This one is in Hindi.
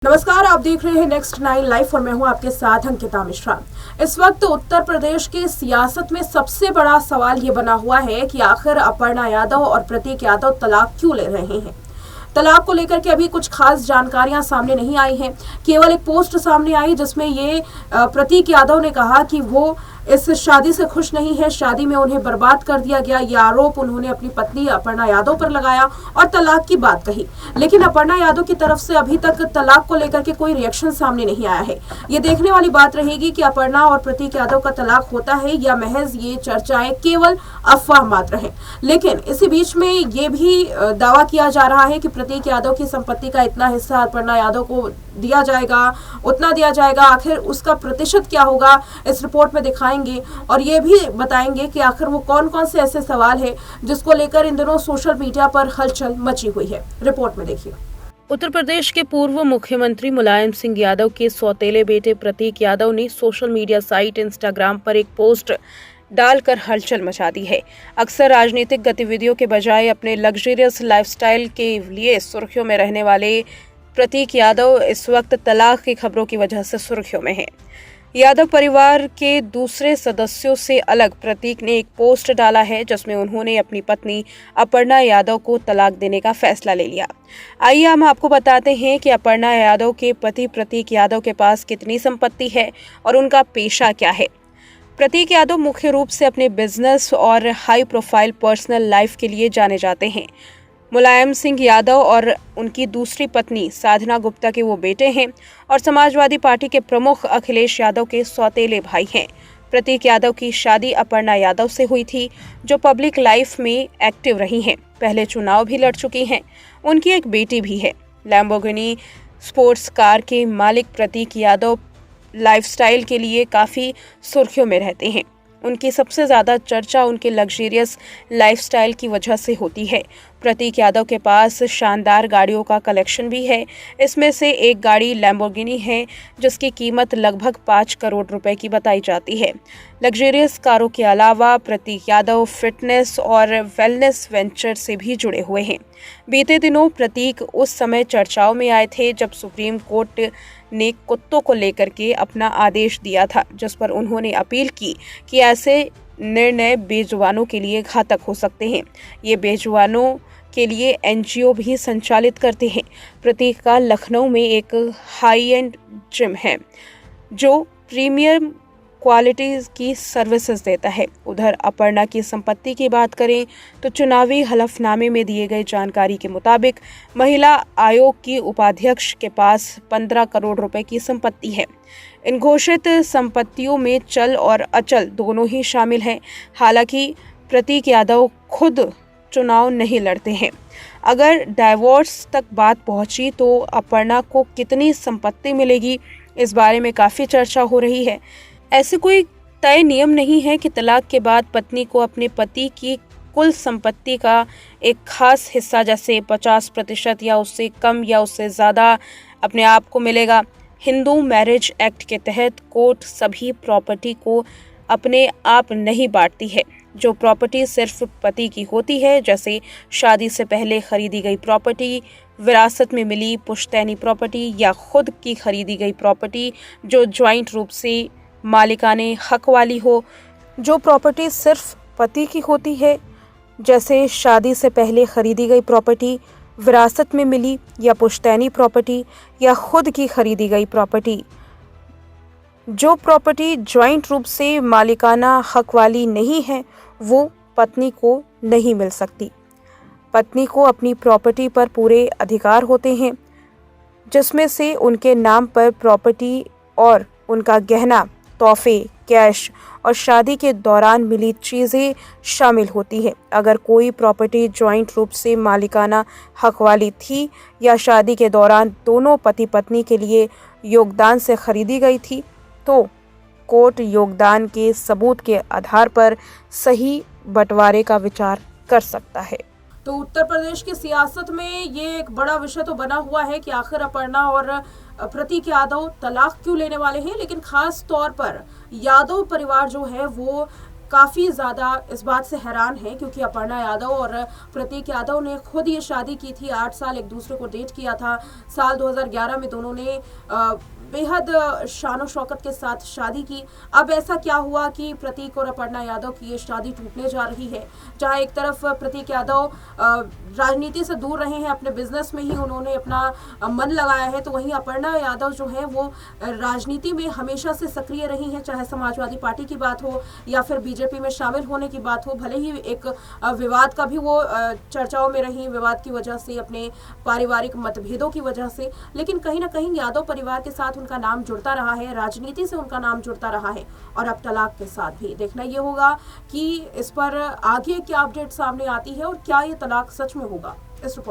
नमस्कार, आप देख रहे हैं नेक्स्ट 9 लाइव और मैं हूं आपके साथ अंकिता मिश्रा। इस वक्त उत्तर प्रदेश के सियासत में सबसे बड़ा सवाल ये बना हुआ है कि आखिर अपर्णा यादव और प्रतीक यादव तलाक क्यों ले रहे हैं। तलाक को लेकर के अभी कुछ खास जानकारियां सामने नहीं आई हैं। केवल एक पोस्ट सामने आई जिसमें ये प्रतीक यादव ने कहा कि वो इस शादी से खुश नहीं है, शादी में उन्हें बर्बाद कर दिया गया। ये आरोप उन्होंने अपनी पत्नी अपर्णा यादव पर लगाया और तलाक की बात कही। लेकिन अपर्णा यादव की तरफ से अभी तक तलाक को लेकर के कोई रिएक्शन सामने नहीं आया है। ये देखने वाली बात रहेगी कि अपर्णा और प्रतीक यादव का तलाक होता है या महज ये चर्चाएं केवल अफवाह मात्र है। लेकिन इसी बीच में ये भी दावा किया जा रहा है कि प्रतीक यादव की संपत्ति का इतना हिस्सा अपर्णा यादव को दिया जाएगा, उतना दिया जाएगा। आखिर उसका प्रतिशत क्या होगा इस रिपोर्ट में दिखाएंगे और ये भी बताएंगे कि आखिर वो कौन कौन से ऐसे सवाल है जिसको लेकर इन दिनों सोशल मीडिया पर हलचल मची हुई है। रिपोर्ट में देखिए। उत्तर प्रदेश के पूर्व मुख्यमंत्री मुलायम सिंह यादव के सौतेले बेटे प्रतीक यादव ने सोशल मीडिया साइट इंस्टाग्राम पर एक पोस्ट डालकर हलचल मचा दी है। अक्सर राजनीतिक गतिविधियों के बजाय अपने लग्जरियस लाइफस्टाइल के लिए सुर्खियों में रहने वाले प्रतीक यादव इस वक्त तलाक की खबरों की वजह से सुर्खियों में हैं। यादव परिवार के दूसरे सदस्यों से अलग प्रतीक ने एक पोस्ट डाला है जिसमें उन्होंने अपनी पत्नी अपर्णा यादव को तलाक देने का फैसला ले लिया। आइए हम आपको बताते हैं कि अपर्णा यादव के पति प्रतीक यादव के पास कितनी संपत्ति है और उनका पेशा क्या है। प्रतीक यादव मुख्य रूप से अपने बिजनेस और हाई प्रोफाइल पर्सनल लाइफ के लिए जाने जाते हैं। मुलायम सिंह यादव और उनकी दूसरी पत्नी साधना गुप्ता के वो बेटे हैं और समाजवादी पार्टी के प्रमुख अखिलेश यादव के सौतेले भाई हैं। प्रतीक यादव की शादी अपर्णा यादव से हुई थी, जो पब्लिक लाइफ में एक्टिव रही हैं। पहले चुनाव भी लड़ चुकी हैं। उनकी एक बेटी भी है। लैम्बोर्गिनी स्पोर्ट्स कार के मालिक प्रतीक यादव लाइफस्टाइल के लिए काफ़ी सुर्खियों में रहते हैं। उनकी सबसे ज़्यादा चर्चा उनके लग्जरियस लाइफस्टाइल की वजह से होती है। प्रतीक यादव के पास शानदार गाड़ियों का कलेक्शन भी है। इसमें से एक गाड़ी लैम्बोर्गिनी है जिसकी कीमत लगभग 5 करोड़ रुपए की बताई जाती है। लग्जरियस कारों के अलावा प्रतीक यादव फिटनेस और वेलनेस वेंचर से भी जुड़े हुए हैं। बीते दिनों प्रतीक उस समय चर्चाओं में आए थे जब सुप्रीम कोर्ट ने कुत्तों को लेकर के अपना आदेश दिया था, जिस पर उन्होंने अपील की कि ऐसे निर्णय बेजुबानों के लिए घातक हो सकते हैं। ये बेजुबानों के लिए एनजीओ भी संचालित करते हैं। प्रतीक का लखनऊ में एक हाई एंड जिम है जो प्रीमियम क्वालिटी की सर्विसेज देता है। उधर अपर्णा की संपत्ति की बात करें तो चुनावी हलफनामे में दिए गए जानकारी के मुताबिक महिला आयोग की उपाध्यक्ष के पास 15 करोड़ रुपए की संपत्ति है। इन घोषित संपत्तियों में चल और अचल दोनों ही शामिल हैं। हालांकि प्रतीक यादव खुद चुनाव नहीं लड़ते हैं। अगर डाइवोर्स तक बात पहुंची तो अपर्णा को कितनी संपत्ति मिलेगी, इस बारे में काफ़ी चर्चा हो रही है। ऐसे कोई तय नियम नहीं है कि तलाक के बाद पत्नी को अपने पति की कुल संपत्ति का एक खास हिस्सा जैसे 50% या उससे कम या उससे ज़्यादा अपने आप को मिलेगा। हिंदू मैरिज एक्ट के तहत कोर्ट सभी प्रॉपर्टी को अपने आप नहीं बांटती है। जो प्रॉपर्टी सिर्फ पति की होती है, जैसे शादी से पहले खरीदी गई प्रॉपर्टी, विरासत में मिली पुश्तैनी प्रॉपर्टी या खुद की खरीदी गई प्रॉपर्टी जो ज्वाइंट रूप से मालिकाने हक वाली हो। जो प्रॉपर्टी सिर्फ पति की होती है, जैसे शादी से पहले खरीदी गई प्रॉपर्टी, विरासत में मिली या पुश्तैनी प्रॉपर्टी या खुद की खरीदी गई प्रॉपर्टी। जो प्रॉपर्टी ज्वाइंट रूप से मालिकाना हक वाली नहीं है वो पत्नी को नहीं मिल सकती। पत्नी को अपनी प्रॉपर्टी पर पूरे अधिकार होते हैं, जिसमें से उनके नाम पर प्रॉपर्टी और उनका गहना, तोहफे, कैश और शादी के दौरान मिली चीज़ें शामिल होती हैं। अगर कोई प्रॉपर्टी ज्वाइंट रूप से मालिकाना हक वाली थी या शादी के दौरान दोनों पति पत्नी के लिए योगदान से खरीदी गई थी तो कोर्ट योगदान के सबूत के आधार पर सही बंटवारे का विचार कर सकता है। तो उत्तर प्रदेश की सियासत में ये एक बड़ा विषय तो बना हुआ है कि आखिर अपर्णा और प्रतीक यादव तलाक क्यों लेने वाले हैं। लेकिन खास तौर पर यादव परिवार जो है वो काफ़ी ज़्यादा इस बात से हैरान हैं, क्योंकि अपर्णा यादव और प्रतीक यादव ने खुद ये शादी की थी, 8 साल एक दूसरे को डेट किया था। साल 2011 में दोनों ने बेहद शान शौकत के साथ शादी की। अब ऐसा क्या हुआ कि प्रतीक और अपर्णा यादव की ये शादी टूटने जा रही है। जहां एक तरफ प्रतीक यादव राजनीति से दूर रहे हैं, अपने बिजनेस में ही उन्होंने अपना मन लगाया है, तो वहीं अपर्णा यादव जो है वो राजनीति में हमेशा से सक्रिय रही हैं, चाहे समाजवादी पार्टी की बात हो या फिर बीजेपी में शामिल होने की बात हो। भले ही एक विवाद का भी वो चर्चाओं में रही, विवाद की वजह से, अपने पारिवारिक मतभेदों की वजह से, लेकिन कहीं ना कहीं यादव परिवार के साथ उनका नाम जुड़ता रहा है, राजनीति से उनका नाम जुड़ता रहा है। और अब तलाक के साथ भी देखना ये होगा कि इस पर आगे क्या अपडेट सामने आती है और क्या ये तलाक सच में होगा। इस